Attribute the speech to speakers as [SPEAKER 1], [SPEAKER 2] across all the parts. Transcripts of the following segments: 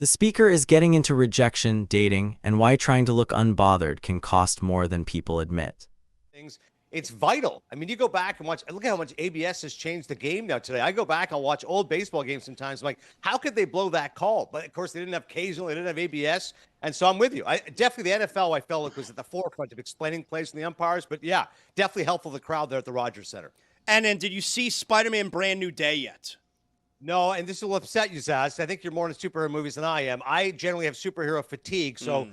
[SPEAKER 1] The speaker is getting into rejection, dating, and why trying to look unbothered can cost more than people admit.
[SPEAKER 2] Things. It's vital. I mean, you go back and watch, look at how much ABS has changed the game now today. I go back, I'll watch old baseball games sometimes. I'm like, how could they blow that call? But of course, they didn't have occasional, they didn't have ABS. And so I'm with you. Definitely the NFL, I felt like, was at the forefront of explaining plays from the umpires. But yeah, definitely helpful to the crowd there at the Rogers Center.
[SPEAKER 3] And then, did you see Spider-Man Brand New Day yet?
[SPEAKER 2] No, and this will upset you, Zaz. I think you're more into superhero movies than I am. I generally have superhero fatigue, so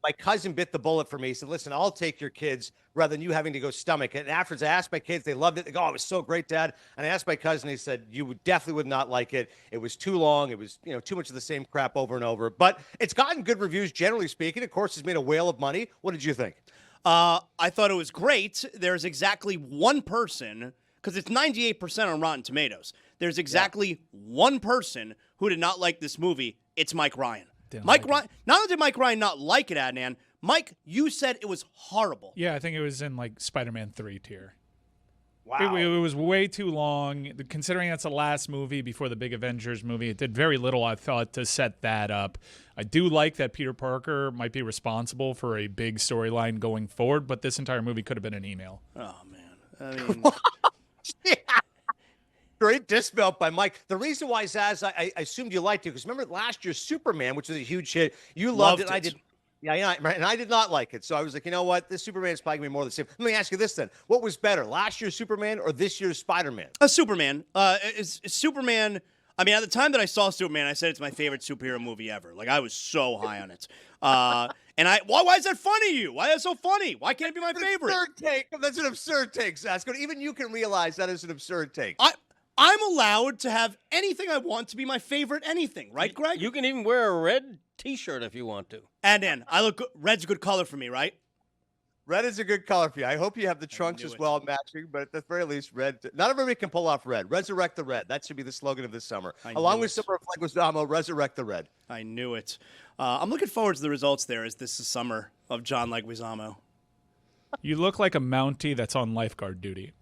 [SPEAKER 2] my cousin bit the bullet for me. He said, listen, I'll take your kids rather than you having to go stomach it. And afterwards, I asked my kids, they loved it. They go, oh, it was so great, Dad. And I asked my cousin, he said, definitely would not like it. It was too long. It was, too much of the same crap over and over. But it's gotten good reviews, generally speaking. Of course, it's made a whale of money. What did you think?
[SPEAKER 3] I thought it was great. There's exactly one person, because it's 98% on Rotten Tomatoes. There's exactly one person who did not like this movie. It's Mike Ryan. Mike Ryan. Not only did Mike Ryan not like it, Adnan, Mike, you said it was horrible.
[SPEAKER 4] Yeah, I think it was in like Spider-Man 3 tier.
[SPEAKER 2] Wow.
[SPEAKER 4] It was way too long. Considering that's the last movie before the big Avengers movie, it did very little, I thought, to set that up. I do like that Peter Parker might be responsible for a big storyline going forward, but this entire movie could have been an email.
[SPEAKER 3] Oh, man. I mean...
[SPEAKER 2] Yeah. Great dismount by Mike. The reason why, Zaz, I assumed you liked it, because remember last year's Superman, which was a huge hit, you loved it. And I did. Yeah, right. And I did not like it. So I was like, you know what? This Superman is probably going to be more of the same. Let me ask you this then. What was better, last year's Superman or this year's Spider-Man?
[SPEAKER 3] Superman. Superman. I mean, at the time that I saw Superman, I said it's my favorite superhero movie ever. Like, I was so high on it. And why is that funny to you? Why is that so funny? Why can't it be my favorite?
[SPEAKER 2] Absurd take. That's an absurd take, Zaz. Even you can realize that is an absurd take.
[SPEAKER 3] I'm allowed to have anything I want to be my favorite anything, right, Greg?
[SPEAKER 5] You can even wear a red T-shirt if you want to.
[SPEAKER 3] And then I look good. Red's a good color for me, right?
[SPEAKER 2] Red is a good color for you. I hope you have the trunks as well matching, but at the very least, red. Not everybody can pull off red. Resurrect the red. That should be the slogan of this summer. Along with Summer of Leguizamo, resurrect the red.
[SPEAKER 3] I knew it. I'm looking forward to the results there as this is summer of John Leguizamo.
[SPEAKER 4] You look like a Mountie that's on lifeguard duty.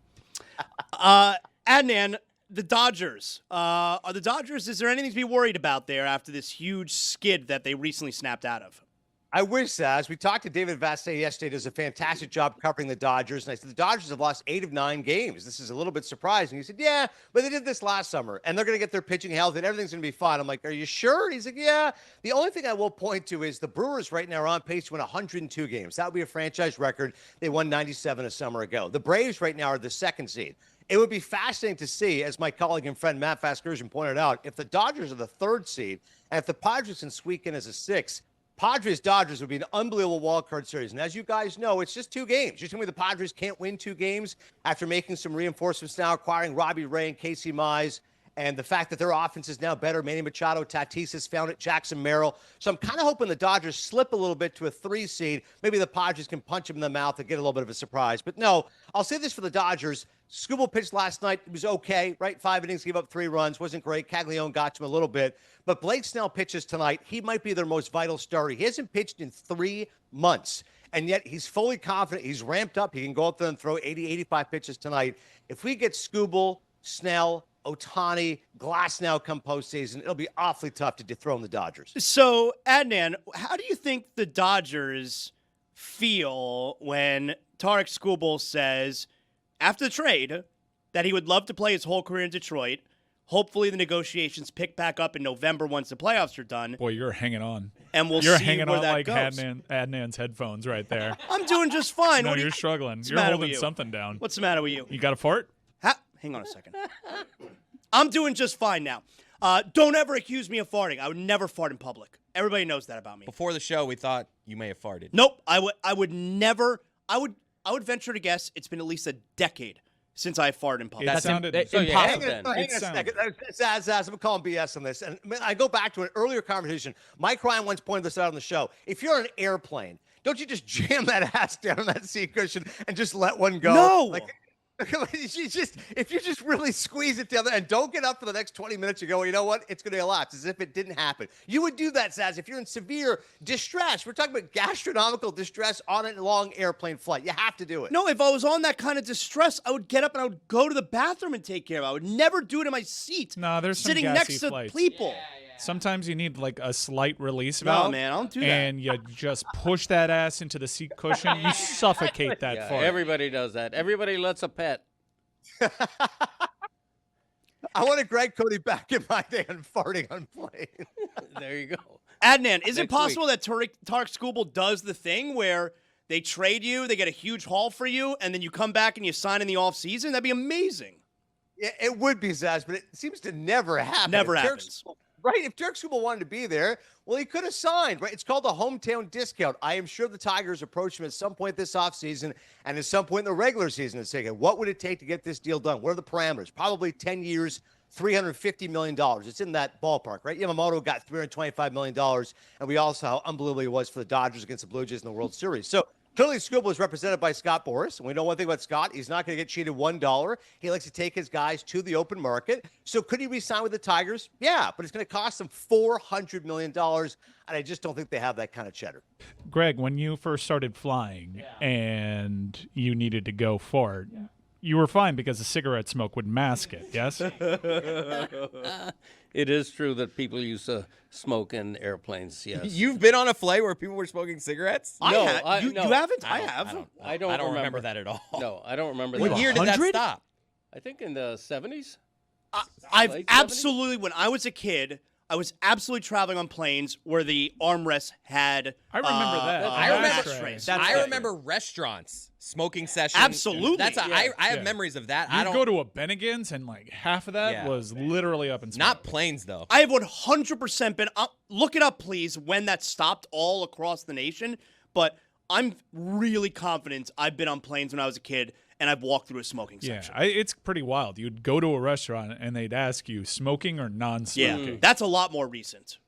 [SPEAKER 3] Adnan, the Dodgers. Are the Dodgers, is there anything to be worried about there after this huge skid that they recently snapped out of?
[SPEAKER 2] I wish, Saz. We talked to David Vassay yesterday. Does a fantastic job covering the Dodgers. And I said, the Dodgers have lost 8 of 9 games. This is a little bit surprising. He said, yeah, but they did this last summer, and they're going to get their pitching healthy, and everything's going to be fine. I'm like, are you sure? He's like, yeah. The only thing I will point to is the Brewers right now are on pace to win 102 games. That would be a franchise record. They won 97 a summer ago. The Braves right now are the 2nd seed. It would be fascinating to see, as my colleague and friend Matt Vasgersian pointed out, if the Dodgers are the 3rd seed, and if the Padres can squeak in as a 6th, Padres-Dodgers would be an unbelievable wildcard series. And as you guys know, it's just 2 games. You're telling me the Padres can't win 2 games after making some reinforcements now, acquiring Robbie Ray and Casey Mize, and the fact that their offense is now better. Manny Machado, Tatis has found it, Jackson Merrill. So I'm kind of hoping the Dodgers slip a little bit to a 3 seed. Maybe the Padres can punch them in the mouth and get a little bit of a surprise. But no, I'll say this for the Dodgers. Skubal pitched last night. It was okay, right? 5 innings, gave up 3 runs. Wasn't great. Caglione got to him a little bit. But Blake Snell pitches tonight. He might be their most vital starter. He hasn't pitched in 3 months. And yet he's fully confident. He's ramped up. He can go up there and throw 80, 85 pitches tonight. If we get Skubal, Snell, Ohtani, Glass now come postseason, it'll be awfully tough to dethrone the Dodgers.
[SPEAKER 3] So, Adnan, how do you think the Dodgers feel when Tarik Skubal says, after the trade, that he would love to play his whole career in Detroit? Hopefully the negotiations pick back up in November once the playoffs are done.
[SPEAKER 4] Boy, you're hanging on.
[SPEAKER 3] And
[SPEAKER 4] you're
[SPEAKER 3] see
[SPEAKER 4] hanging
[SPEAKER 3] where
[SPEAKER 4] on
[SPEAKER 3] that
[SPEAKER 4] like
[SPEAKER 3] goes.
[SPEAKER 4] Adnan's headphones right there.
[SPEAKER 3] I'm doing just fine.
[SPEAKER 4] No, you're struggling. You're holding something down.
[SPEAKER 3] What's the matter with you?
[SPEAKER 4] You got a fart?
[SPEAKER 3] Hang on a second. I'm doing just fine now. Don't ever accuse me of farting. I would never fart in public. Everybody knows that about me.
[SPEAKER 5] Before the show, we thought you may have farted.
[SPEAKER 3] Nope. I would never. I would venture to guess it's been at least a decade since I farted in public.
[SPEAKER 4] That sounded
[SPEAKER 2] Hang on a second. Zaz, I'm going to call him BS on this. And I go back to an earlier conversation. Mike Ryan once pointed this out on the show. If you're on an airplane, don't you just jam that ass down on that seat cushion and just let one go?
[SPEAKER 3] No.
[SPEAKER 2] If you just really squeeze it together and don't get up for the next 20 minutes, you go, well, you know what? It's going to elapse as if it didn't happen. You would do that, Saz, if you're in severe distress. We're talking about gastronomical distress on a long airplane flight. You have to do it.
[SPEAKER 3] No, if I was on that kind of distress, I would get up and I would go to the bathroom and take care of it. I would never do it in my seat.
[SPEAKER 4] No, there's some
[SPEAKER 3] sitting
[SPEAKER 4] gassy
[SPEAKER 3] next to
[SPEAKER 4] flights.
[SPEAKER 3] people.
[SPEAKER 4] Sometimes you need like a slight release
[SPEAKER 3] No,
[SPEAKER 4] valve.
[SPEAKER 3] man, I don't do that.
[SPEAKER 4] And you just push that ass into the seat cushion. You suffocate that
[SPEAKER 5] Yeah,
[SPEAKER 4] fart.
[SPEAKER 5] everybody does that. Everybody lets a pet.
[SPEAKER 2] I wanted Greg Cody back in my day on farting on planes.
[SPEAKER 5] There you go.
[SPEAKER 3] Adnan, is it
[SPEAKER 5] Next
[SPEAKER 3] possible that Tarik Skubal does the thing where they trade you, they get a huge haul for you, and then you come back and you sign in the offseason? That'd be amazing.
[SPEAKER 2] Yeah, it would be, Zaz, but it seems to never happen.
[SPEAKER 3] Never
[SPEAKER 2] If Tarik
[SPEAKER 3] happens.
[SPEAKER 2] Skubal- Right, if Tarik Skubal wanted to be there, well, he could have signed, right? It's called a hometown discount. I am sure the Tigers approached him at some point this offseason and at some point in the regular season and say, what would it take to get this deal done? What are the parameters? Probably 10 years, $350 million. It's in that ballpark, right? Yamamoto got $325 million, and we all saw how unbelievable it was for the Dodgers against the Blue Jays in the World Series. So clearly, Skubal is represented by Scott Boras. And we know one thing about Scott. He's not going to get cheated $1. He likes to take his guys to the open market. So could he re-sign with the Tigers? Yeah, but it's going to cost them $400 million. And I just don't think they have that kind of cheddar.
[SPEAKER 4] Greg, when you first started flying and you needed to go fart, you were fine because the cigarette smoke would mask it, yes?
[SPEAKER 5] It is true that people used to smoke in airplanes, yes.
[SPEAKER 6] You've been on a flight where people were smoking cigarettes?
[SPEAKER 3] No, you
[SPEAKER 5] no.
[SPEAKER 3] haven't? I have.
[SPEAKER 5] I don't
[SPEAKER 6] remember that at all.
[SPEAKER 5] No, I don't remember
[SPEAKER 6] What
[SPEAKER 5] that.
[SPEAKER 6] year did that
[SPEAKER 4] 100?
[SPEAKER 6] stop?
[SPEAKER 5] I think in the 70s.
[SPEAKER 3] I've
[SPEAKER 5] Late 70s?
[SPEAKER 3] absolutely, when I was a kid, I was absolutely traveling on planes where the armrests had.
[SPEAKER 4] I remember that.
[SPEAKER 6] I remember
[SPEAKER 3] ashtrays.
[SPEAKER 6] I remember restaurants smoking sessions.
[SPEAKER 3] Absolutely.
[SPEAKER 6] I have
[SPEAKER 4] Yeah.
[SPEAKER 6] memories of that.
[SPEAKER 4] You
[SPEAKER 6] I don't
[SPEAKER 4] go to a Bennigan's and like half of that
[SPEAKER 6] Yeah.
[SPEAKER 4] was literally up in smoke.
[SPEAKER 6] not planes though.
[SPEAKER 3] I have 100% been. Look it up, please, when that stopped all across the nation. But I'm really confident I've been on planes when I was a kid and I've walked through a smoking
[SPEAKER 4] Yeah,
[SPEAKER 3] section.
[SPEAKER 4] it's pretty wild. You'd go to a restaurant and they'd ask you smoking or
[SPEAKER 3] Yeah,
[SPEAKER 4] non-smoking.
[SPEAKER 3] that's a lot more recent.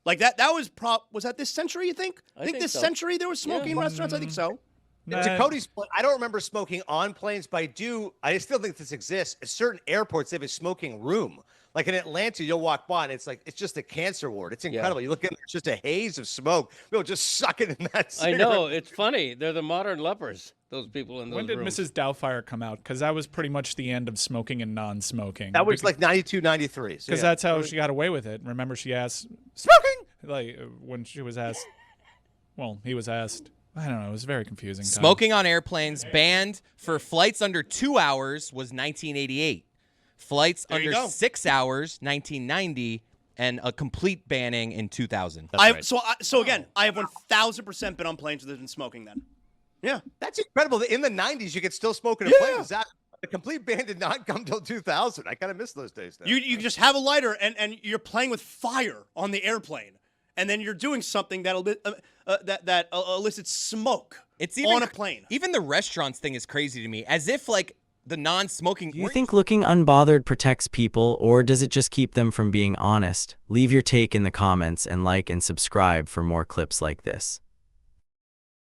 [SPEAKER 3] Like that was was that this century, you think? I think
[SPEAKER 5] think
[SPEAKER 3] this
[SPEAKER 5] so.
[SPEAKER 3] century there was smoking in restaurants? I think so.
[SPEAKER 4] Nah,
[SPEAKER 2] To Cody's point, I don't remember smoking on planes, but I still think this exists. At certain airports, they have a smoking room. Like in Atlanta, you'll walk by and it's just a cancer ward. It's incredible. You look in, it's just a haze of smoke. People just sucking in that
[SPEAKER 5] I
[SPEAKER 2] cigarette.
[SPEAKER 5] know. It's funny. They're the modern lepers, those people in those
[SPEAKER 4] when did
[SPEAKER 5] rooms.
[SPEAKER 4] Mrs. Doubtfire come out? Because that was pretty much the end of smoking and non-smoking.
[SPEAKER 2] That was like 92, 93. So
[SPEAKER 4] because
[SPEAKER 2] yeah.
[SPEAKER 4] that's how she got away with it. Remember, she asked smoking like when she was asked. Well, he was asked. I don't know. It was very confusing. Tom.
[SPEAKER 6] Smoking on airplanes banned for flights under 2 hours was 1988. Flights
[SPEAKER 3] There you
[SPEAKER 6] under
[SPEAKER 3] go.
[SPEAKER 6] 6 hours, 1990, and a complete banning in 2000.
[SPEAKER 3] So again, I have 1,000% been on planes where there's been smoking. Then, yeah.
[SPEAKER 2] That's incredible. In the 90s, you could still smoke in a
[SPEAKER 3] Yeah.
[SPEAKER 2] plane. The complete ban did not come till 2000. I kind of miss those days now.
[SPEAKER 3] You just have a lighter and you're playing with fire on the airplane, and then you're doing something that elicits smoke
[SPEAKER 6] It's even
[SPEAKER 3] on a plane.
[SPEAKER 6] Even the restaurants thing is crazy to me. As if like the non-smoking.
[SPEAKER 1] Do you think looking unbothered protects people, or does it just keep them from being honest? Leave your take in the comments and like and subscribe for more clips like this.